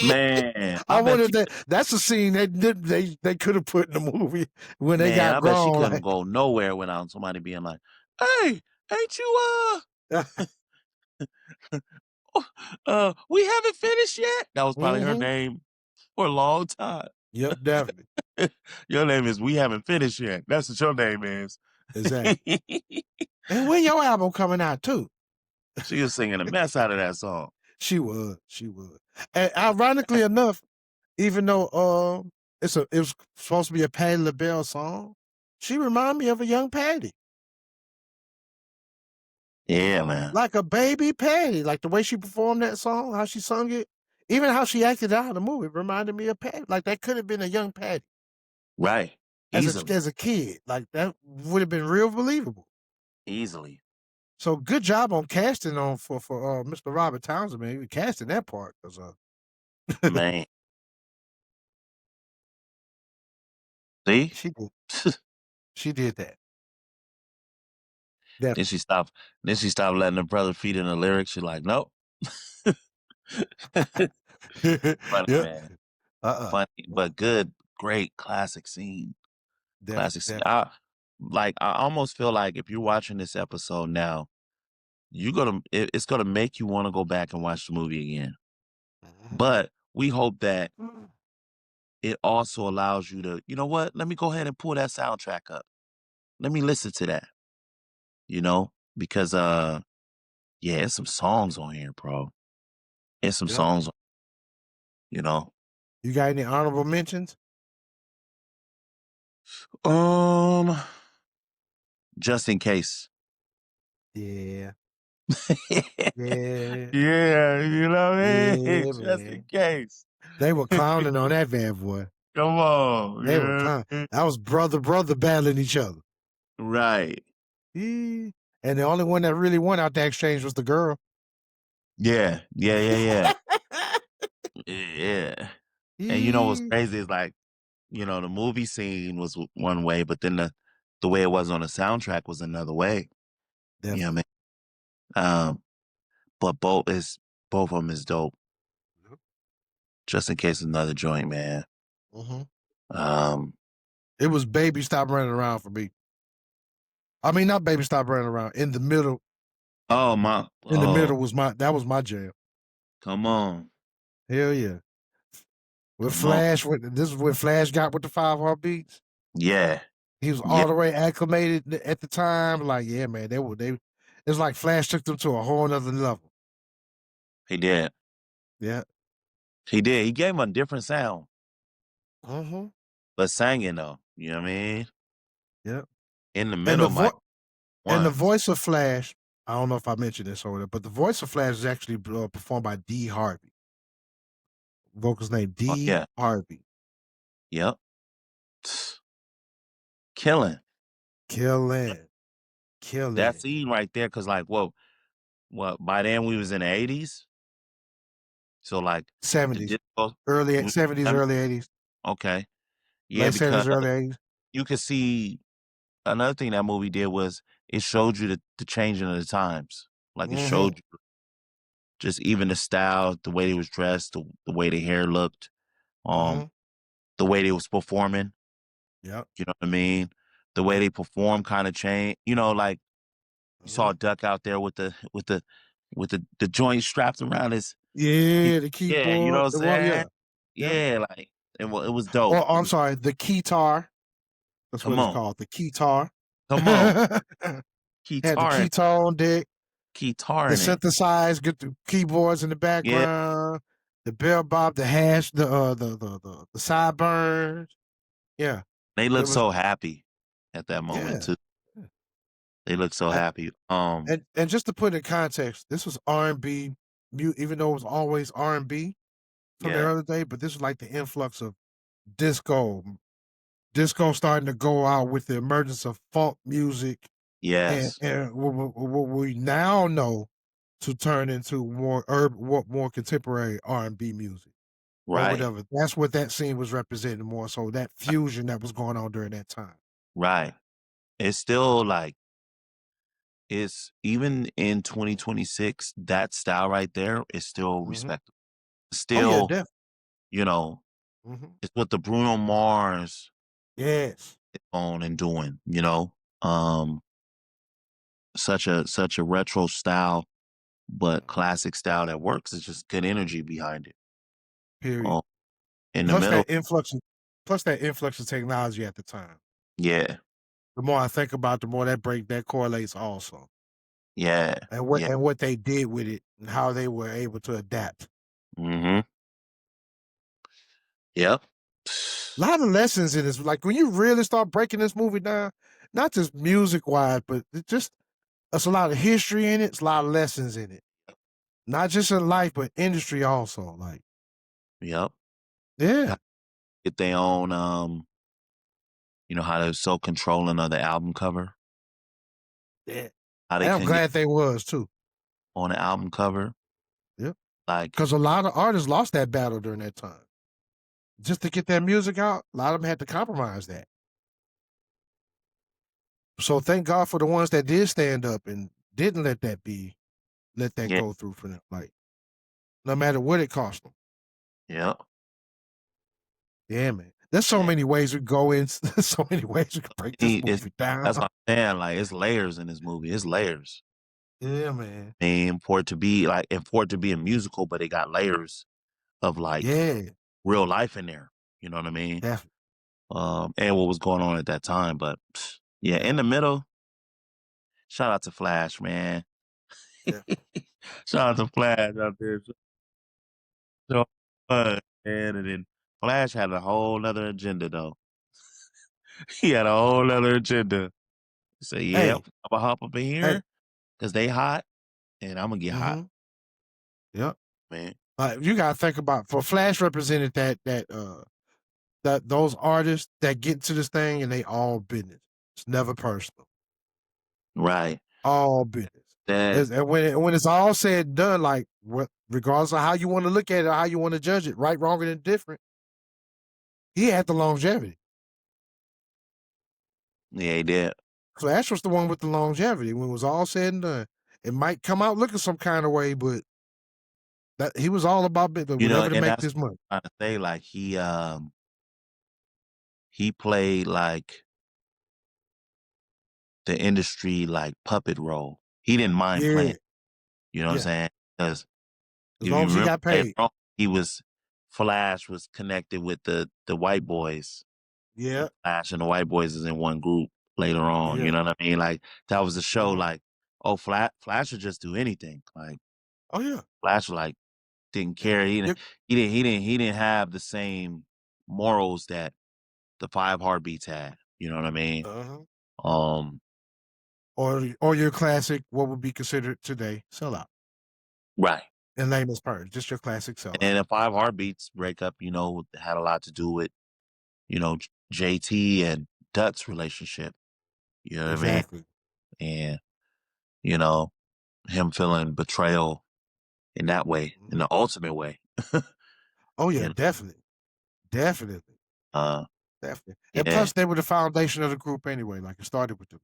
Man, I I bet wonder if you that's a scene they could have put in the movie when they man, got I bet she grown. couldn't Like, go nowhere without somebody being like, "Hey, ain't you we haven't finished yet." That was probably her mm-hmm. name for a long time. Yep, definitely. Your name is We Haven't Finished Yet. That's what your name is. Exactly. And when your album coming out too? She was singing the mess out of that song. She would. She would. And ironically enough, even though it was supposed to be a Patti LaBelle song, she reminded me of a young Patty. Yeah, man. Like a baby Patty. Like the way she performed that song, how she sung it, even how she acted out in the movie reminded me of Patty. Like that could have been a young Patty Right. Easily. as a kid. Like that would have been real believable. Easily. So good job on casting on for Mr. Robert Townsend, man. He casting that part because Man. See? she did she did that. Then Definitely. she stopped letting her brother feed in the lyrics. She's like, nope. Funny, Yep. man. Uh-uh. Funny, but good, great, classic scene. Classic scene. Definitely. I almost feel like if you're watching this episode now, it's gonna make you want to go back and watch the movie again. Mhm. But we hope that it also allows you to, you know what? Let me go ahead and pull that soundtrack up. Let me listen to that. You know, because yeah, it's some songs on here, bro. It's some Yep. songs, you know. You got any honorable mentions? Um, just in case. Yeah. Yeah, Yeah. you know what I mean? Yeah, Just in man. case. They were clowning on that bad boy. Come on. They were clowning. That was brother battling each other. Right. Yeah. And the only one that really won out the exchange was the girl. Yeah. Yeah. Yeah. And you know what's Yeah. crazy is like, you know, the movie scene was one way, but then the way it was on the soundtrack was another way. You know Definitely. what I mean? But both of them is dope. Yep. just in case another joint, man. Mm-hmm. Um, It was Baby Stop Running Around for me. I mean, not Baby Stop Running Around. In the middle oh was my jam. come on, Hell yeah. With come on, Flash, this is when Flash got with the 5 heartbeats. yeah, He was yeah, all the way acclimated at the time. Like, yeah, man, it's like Flash took them to a whole nother level. he did, Yeah. he did. He gave him a different sound, Mm-hmm. but singing though, you know what I mean? Yeah. In the And middle, Mike the once. voice of Flash, I don't know if I mentioned this over there, but the voice of Flash is actually performed by D. Harvey. Vocal's name Oh D. yeah, Harvey. yep, killing Killing. that scene right there. Cause like, what? By then we was in the 80s, so like the 70s. disco. Early we- 70s, early 80s. Okay, yeah, Late because 70s, early 80s. you could see another thing that movie did was it showed you the changing of the times. Like it Mm-hmm. showed you just even the style, the way they was dressed, the way the hair looked, Mm-hmm. the way they was performing. Yep. You know what I mean? The way they perform kind of changed. You know, like you saw Duck out there with the joint strapped around his. Yeah, the Yeah, you know keyboard. what I'm Well, saying? yeah. Yeah. Yeah, like it was dope. Oh, I'm sorry, the keytar. That's what Come it's on, called, the keytar. come on, Had the keytar, keytar on deck, the keytar in it. synthesized, get the keyboards in the Yeah, background, the bell bob, the hash, the sideburns. Yeah, they it look was. so happy at that moment Yeah, too. They look so I, happy. and just to put it in context, this was R&B, even though it was always R&B from the Yeah, early day, but this was like the influx of disco. Disco starting to go out with the emergence of funk music yes, and what we now know to turn into more more contemporary R&B music or right, whatever. That's what that scene was representing more so, that fusion that was going on during that time. right. It's still like it's even in 2026, that style right there is still Mhm. respectable. Oh, yeah, Still, definitely. you know, Mhm. it's what the Bruno Mars Yes. is on and doing, you know. Um, such a retro style, but Mhm. classic style that works. It's just good energy behind it. Period. Oh, in the Plus middle, that influx of technology at the time. yeah, The more I think about, the more that correlates also. yeah, And yeah. what they did with it and how they were able to adapt. Mm-hmm. Yep. A lot of lessons in this. Like when you really start breaking this movie down, not just music wise, but it's a lot of history in it. It's a lot of lessons in it. Not just in life, but industry also. Like, Yep. yeah. Get their own you know how they're so controlling of the album cover? Yeah. How they And I'm couldn't get glad they was too. on the album cover? Yep. Like, Because a lot of artists lost that battle during that time. Just to get their music out, a lot of them had to compromise that. So thank God for the ones that did stand up and didn't let that yeah, go through for them. Like, no matter what it cost them. yep, Yeah, man. There's so yeah. many ways we go in. So many ways we can break this It's movie down. that's what I'm saying. Like, it's layers in this movie. It's layers. Yeah, man. And for it to be like, and for it to be a musical, but it got layers of like Yeah, real life in there. You know what I mean? definitely. And what was going on at that time. But yeah, Yeah, in the middle, shout out to Flash, man. yeah. Shout out to Flash out there. So fun, man. And then Flash had a whole nother agenda though. He had a whole nother agenda. He said, "Yep, Hey, I'ma hop up in hey. here because they hot, and Imma get hot, Mm-hmm. Yep. man." You gotta think about for Flash represented that those artists that get into this thing and they all business. It's never personal. Right. All business. That And when it's all said and done, like what regardless of how you want to look at it or how you want to judge it, right, wrong, and indifferent, he had the longevity. yeah, he did. Flash was the one with the longevity when it was all said and done. It might come out looking some kind of way, but That he was all about business, You know, whatever to and make that's this money. what I'm trying to say. Like he played like the industry like puppet role. He didn't mind playing. Yeah, You know what I'm yeah. saying? Because As if long you as he remember got later paid. on, he was Flash was connected with the white boys. Yeah, And Flash and the white boys is in one group later on. yeah. You know what I mean? Like that was the show. Mhm. Like, oh, Flash would just do anything. Like Oh, yeah. Flash, like didn't Yeah. care. You He didn't have the same morals that the Five Heartbeats had. You know what I mean? uh-huh. Um, Or your classic, what would be considered today, sellout. right. In layman's terms, just your classic sellout. And the Five Heartbeats breakup, you know, had a lot to do with, you know, JT and Dut's relationship. You know what I mean? Exactly. And, you know, him feeling betrayal in that way, in Mhm. the ultimate way. Oh, You yeah, know, definitely. Definitely. uh, Definitely. And yeah, plus, they were the foundation of the group anyway. Like, it started with them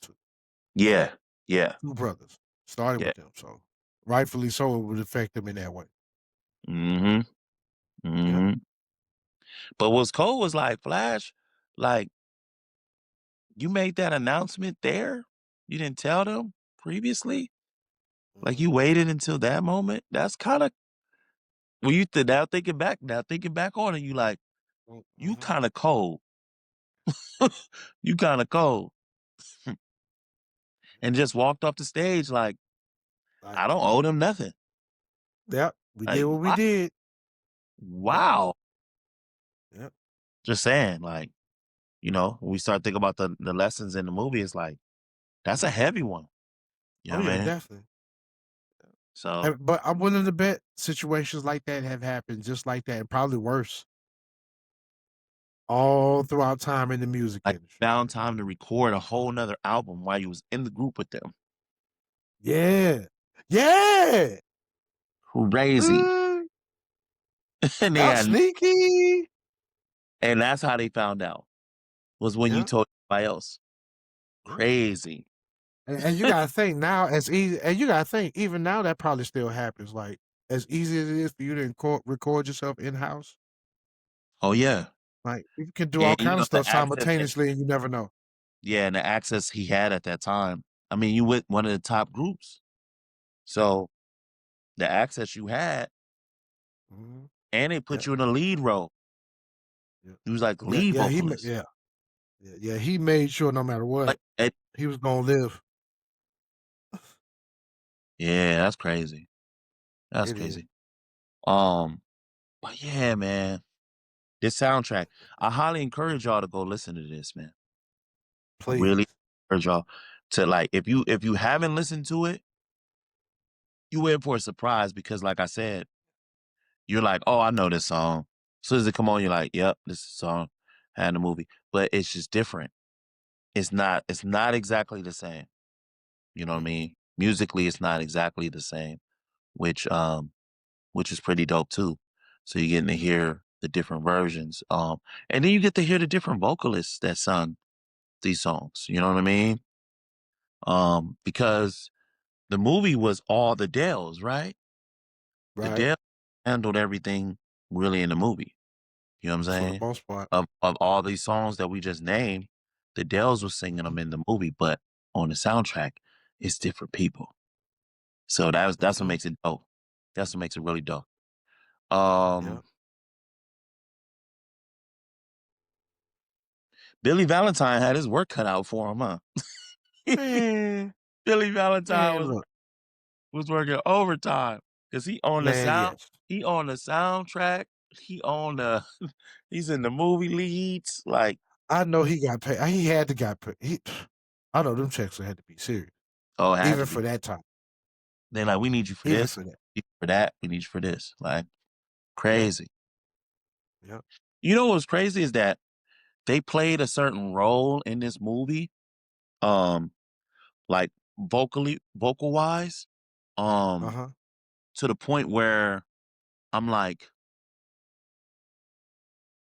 yeah, yeah, 2 brothers. Started yeah. with them. So, rightfully so, it would affect them in that way. Mm-hmm. Yeah. Mm-hmm. But what's cool was like Flash, like you made that announcement there. You didn't tell them previously. Like Mhm. you waited until that moment. That's kind of when you now thinking back on it, you like you Mhm. kind of cold. You kind of cold, and just walked off the stage like Like, I don't owe them nothing. yep, we did Like what we wow, did. Yep. wow. Yep. Just saying, like you know, when we start thinking about the lessons in the movie, it's like that's a heavy one. You Oh, know what yeah, I mean? definitely. So But I'm willing to bet situations like that have happened just like that, and probably worse, all throughout time in the music like industry. found time to record a whole nother album while you was in the group with them. Yeah. Yeah. Crazy. Mm, and they that's had, sneaky. and that's how they found out was when you Yeah. told everybody else. Yeah. Crazy. And you gotta think now as easy and you gotta think even now that probably still happens. Like as easy as it is for you to record yourself in house, Oh yeah. like you can do And all you kind know of the stuff access that simultaneously and you never know. yeah, and the access he had at that time. I mean, you with one of the top groups. So the access you had, Mhm. and they Yeah. put you in a lead role. Yeah. You was like Yeah. lead Yeah. vocalist. Yeah. Yeah. Yeah. He made sure no matter Like what, he was gonna live. yeah, that's crazy. That's It is. crazy. Um, but yeah, man. This soundtrack, I highly encourage y'all to go listen to this, man. I Please. really encourage y'all to like if you haven't listened to it, you in for a surprise because like I said, you're like, oh, I know this song. As soon as it come on, you're like, yep, this is a song and the movie. But it's just different. It's not exactly the same. You know what I Mhm. mean? Musically, it's not exactly the same, which which is pretty dope too. So you're getting to hear the different versions. And then you get to hear the different vocalists that sung these songs. You know what I mean? Because the movie was all the Dells, right? The Right. Dells handled everything really in the movie. You know what I'm For the saying? most part. Of all these songs that we just named, the Dells was singing them Mhm. in the movie, but on the soundtrack, it's different people. So that's what Mhm. makes it dope. That's what makes it really dope. Yeah. Um, Billy Valentine had his work cut out for him, huh? Man. Billy Valentine Man, look. was working overtime because Man, yes. he on the soundtrack, he on the he's in the movie leads, like, I know he got paid. He had to got paid. I know them checks had to be serious, oh, it had to even be. for that time, They're like, "We need you for even this, for that. we need you for that, we need you for this." Like, Yep, crazy. yep. You know what's crazy is that they played a certain role in this movie, um, like, vocal-wise, um, Uh-huh. to the point where I'm like,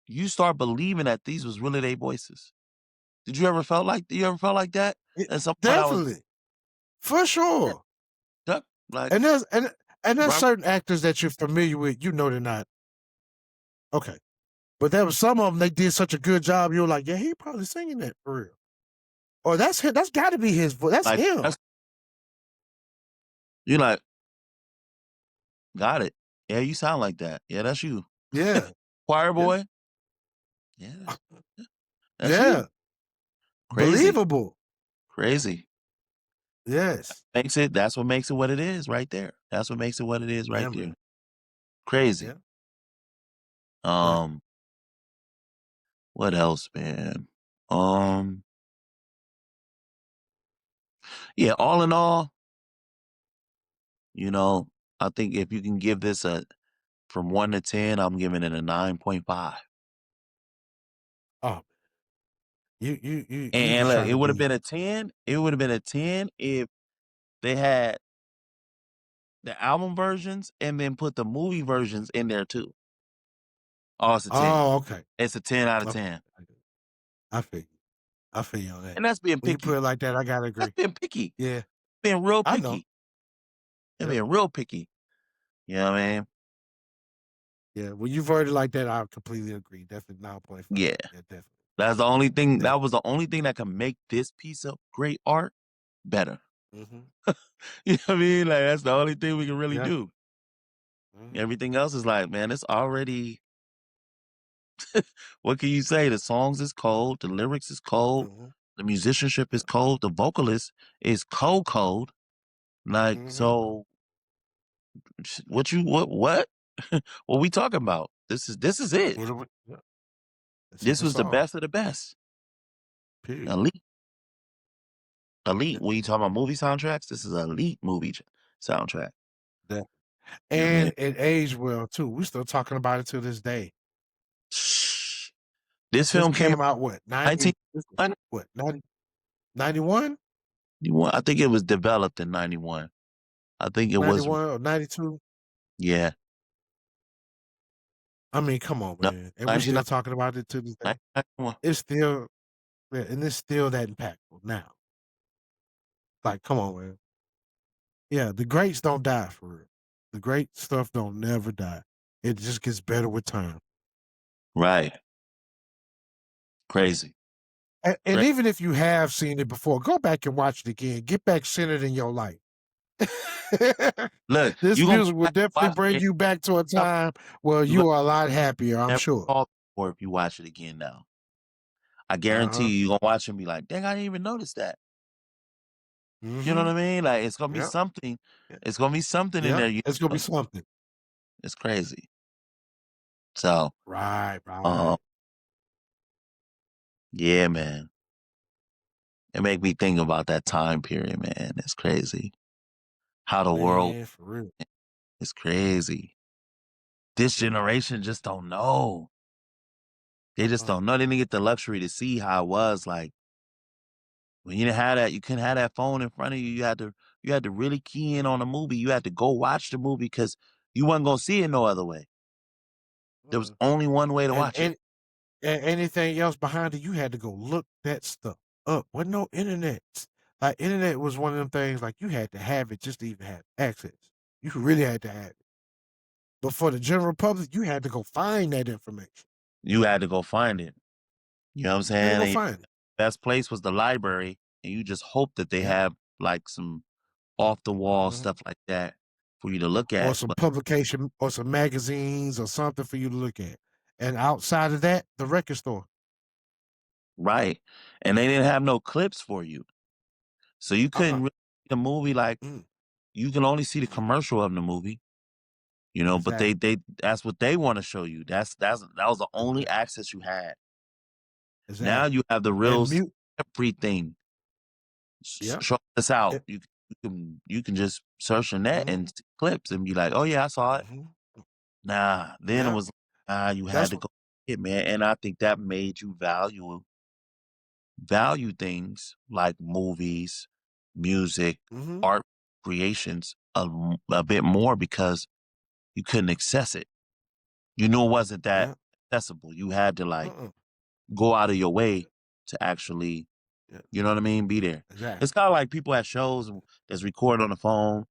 you start believing that these was really their voices. You ever felt like that? It At some point I was definitely. For sure. stuck, like, And there's And there's Robert, certain actors that you're familiar with, you know they're not okay. But there was some of them they did such a good job. You're like, yeah, he probably singing that for real. Or that's him. That's got to be his voice. That's like him. you're like, got it. Yeah, you sound like that. Yeah, that's you. Yeah. Choir Yeah. boy. Yeah, that's Yeah. you. Crazy, Believable. crazy. Yes. Makes it. That's what makes it what it is, right there. That's what makes it what it is, right Yeah, there. man. Crazy. Yeah. Right. What else, man? Yeah. All in all, you know, I think if you can give this a from 1 to 10, I'm giving it a 9.5. Oh, you And just look, trying it to would have be. been a 10. It would have been a 10 if they had the album versions and then put the movie versions in there too. Oh, it's a 10. Oh, okay. It's a 10 out of Okay. 10. I feel you. I feel you on that. And that's being When you put picky. it like that, I gotta That's agree. being picky. Yeah, Being real I know. picky. That's Yep. being real picky. You know what I mean? Yeah, when you word it like that, I completely agree. Definitely 9.5. Yeah. Yeah, definitely. That's the only thing. Yeah. That was the only thing that can make this piece of great art better. Mm-hmm. You know what I mean? Like that's the only thing we can really Yeah. do. Mm-hmm. Everything else is like, man, it's already. What can you say? The songs is cold. The lyrics is cold. Mm-hmm. The musicianship is cold. The vocalist is cold. Like Mm-hmm. so, what you what what we talking about? This is it. Yeah. This is This the was the song. best of the best. Period. Elite. Yeah. When you talk about movie soundtracks, this is an elite movie soundtrack. Yeah. You know what I mean? And it aged well too. We're still talking about it to this day. This This film came out what 90 1991. what 91? I think it was developed in 91. I think it was 91 or 92? yeah. I mean, come on, No, man. And we're still 99. talking about it to this day. 91. It's still and it's still that impactful now. Like, come on, man. Yeah, the greats don't die for real. The great stuff don't never die. It just gets better with time. Right. Crazy. And even if you have seen it before, go back and watch it again. Get back centered in your life. Look, This you gonna music will definitely watch bring it. you back to a time where You you are a lot happier, I'm never sure. fall for if you watch it again now. I guarantee you're gonna watch it and be like, dang, I didn't even notice that. You know what I mean? Like it's gonna be Yep. something. It's gonna be something in Yeah, there. it's gonna be something. It's crazy. So Right. yeah, man. It make me think about that time period, man. It's crazy. How the world Man, for real. is crazy. This generation just don't know. They just don't know. They didn't get the luxury to see how it was. Like when you didn't have that, you couldn't have that phone in front of you. You had to really key in on a movie. You had to go watch the movie because you wasn't gonna see it no other way. There was only one way to watch it. And anything else behind it, you had to go look that stuff up. Wasn't no internet. Like internet was one of them things like you had to have it just to even have access. You really had to have it. But for the general public, you had to go find that information. You had to go find it. You know what I'm saying? You had to go And find it. best place was the library, and you just hope that they have like some off the wall stuff like that for you to look at. Or some publication or some magazines or something for you to look at. And outside of that, the record store. Right. And they didn't have no clips for you. So you couldn't really see the movie like you can only see the commercial of the movie. You know, Exactly. but they that's what they want to show you. That was the only access you had. Exactly. Now you have the real And everything. Yeah. Show this out. You can just search the net and see clips and be like, oh yeah, I saw it. Nah, then it was you had to go it, man. And I think that made you value things like movies, music, art creations a bit more because you couldn't access it. You knew it wasn't that accessible. You had to like go out of your way to actually, you know what I mean, be there. Exactly. It's kind of like people at shows that's recorded on the phone.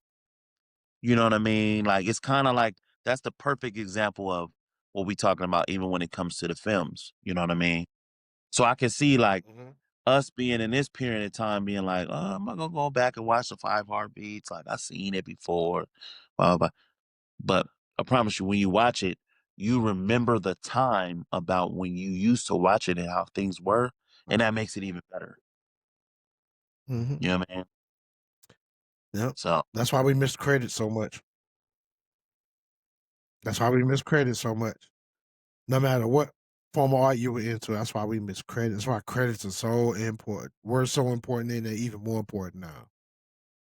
You know what I mean? Like it's kind of like that's the perfect example of what we talking about, even when it comes to the films. You know what I mean? So I can see like Mhm. us being in this period of time, being like, oh, I'm not gonna go back and watch the Five Heartbeats. Like I seen it before, blah, blah, blah. But I promise you, when you watch it, you remember the time about when you used to watch it and how things were, and Right. that makes it even better. Mhm. You know what I mean? Yep. So That's why we miss credit so much. That's why we miss credit so much. No matter what form of art you were into, that's why we miss credit. That's why credits are so important. We're so important and they're even more important now.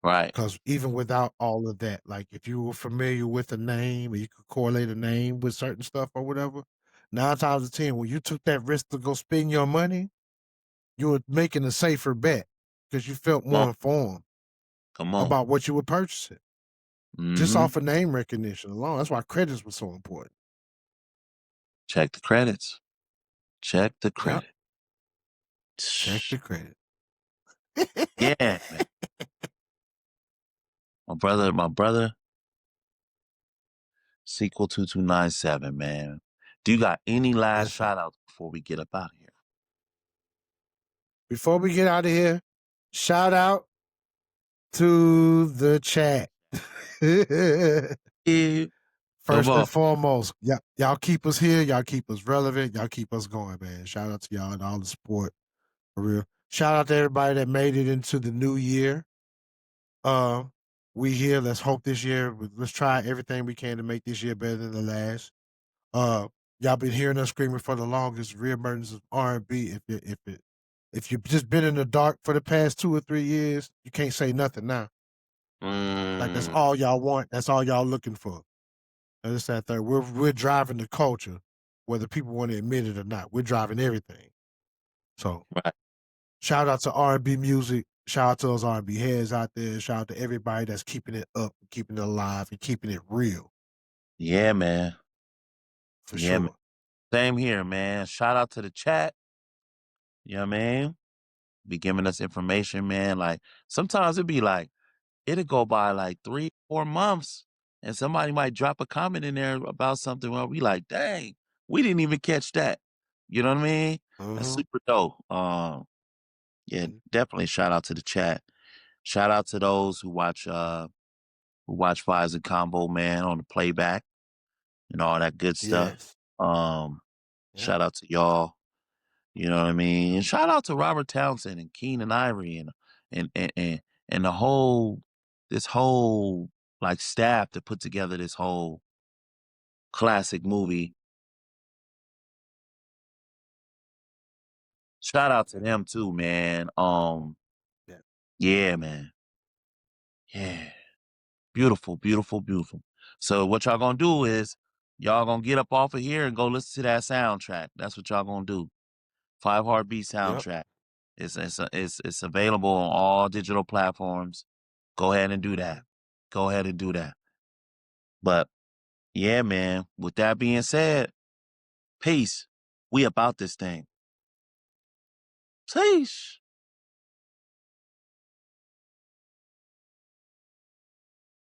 right, Because even without all of that, like if you were familiar with a name or you could correlate a name with certain stuff or whatever, 9 times out of 10, when you took that risk to go spend your money, you were making a safer bet because you felt come on, more informed come on. about what you were purchasing just Mm-hmm. off of name recognition alone. That's why credits was so important. Check the credits. Check the Yep. credit. Check the credit. Yeah, man. My brother, sequel 2297, man. Do you got any last Yes, sir. shout outs before we get up out of here? Before we get out of here, shout out to the chat. Yeah. Come First on. and foremost, y'all keep us here. Y'all keep us relevant. Y'all keep us going, man. Shout out to y'all and all the support for real. Shout out to everybody that made it into the new year. Uh, we here. Let's hope this year. Let's try everything we can to make this year better than the last. Y'all been hearing us screaming for the longest. Reemergence of R&B. If you've just been in the dark for the past 2 or 3 years, you can't say nothing now. Like that's Mm, all y'all want. That's all y'all looking for. And it's that thing. We're driving the culture, whether people want to admit it or not. We're driving everything. So right. shout out to R&B music. Shout out to those R&B heads out there. Shout out to everybody that's keeping it up, keeping it alive, and keeping it real Yeah, man. for Yeah, man. sure. Same here, man. Shout out to the chat. You know what I mean? Be giving us information, man. Like sometimes it'd be like, it'll go by like 3, 4 months, and somebody might drop a comment in there about something where we like, dang, we didn't even catch that. You know what I mean? That's Uh-huh. super dope. Yeah, Mhm. definitely shout out to the chat. Shout out to those who watch Vibes and Combo, man, on the playback and all that good stuff. Yes. Um, Yep. shout out to y'all. You know what I mean? And shout out to Robert Townsend and Keenan Ivory and and and, and the whole this whole like staff to put together this whole classic movie. Shout out to them too, man. Yeah. Yeah, man. Yeah. Beautiful, beautiful, beautiful. So what y'all gonna do is y'all gonna get up off of here and go listen to that soundtrack. That's what y'all gonna do. Five Heartbeat Yep. soundtrack. It's available on all digital platforms. Go ahead and do that. Mhm. Go ahead and do that. But yeah, man. With that being said, peace. We about this thing. Peace.